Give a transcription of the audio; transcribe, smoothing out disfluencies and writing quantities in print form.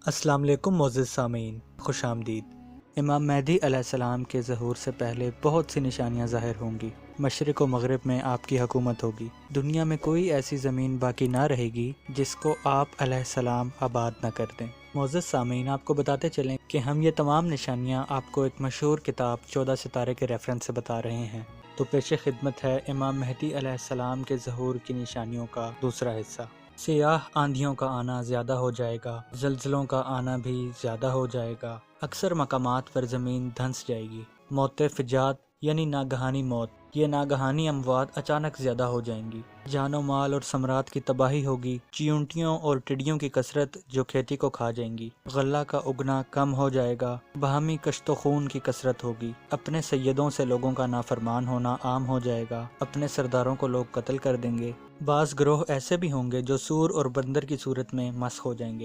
السلام علیکم معزز سامعین، خوش آمدید۔ امام مہدی علیہ السلام کے ظہور سے پہلے بہت سی نشانیاں ظاہر ہوں گی۔ مشرق و مغرب میں آپ کی حکومت ہوگی۔ دنیا میں کوئی ایسی زمین باقی نہ رہے گی جس کو آپ علیہ السلام آباد نہ کر دیں۔ معزز سامعین، آپ کو بتاتے چلیں کہ ہم یہ تمام نشانیاں آپ کو ایک مشہور کتاب 14 ستارے کے ریفرنس سے بتا رہے ہیں۔ تو پیش خدمت ہے امام مہدی علیہ السلام کے ظہور کی نشانیوں کا دوسرا حصہ۔ سیاہ آندھیوں کا آنا زیادہ ہو جائے گا، زلزلوں کا آنا بھی زیادہ ہو جائے گا، اکثر مقامات پر زمین دھنس جائے گی، موت فجات یعنی ناگہانی موت، یہ ناگہانی اموات اچانک زیادہ ہو جائیں گی، جان و مال اور ثمرات کی تباہی ہوگی، چیونٹیوں اور ٹڈیوں کی کثرت جو کھیتی کو کھا جائیں گی، غلہ کا اگنا کم ہو جائے گا، باہمی کشت و خون کی کثرت ہوگی، اپنے سیدوں سے لوگوں کا نافرمان ہونا عام ہو جائے گا، اپنے سرداروں کو لوگ قتل کر دیں گے، بعض گروہ ایسے بھی ہوں گے جو سور اور بندر کی صورت میں مسخ ہو جائیں گے۔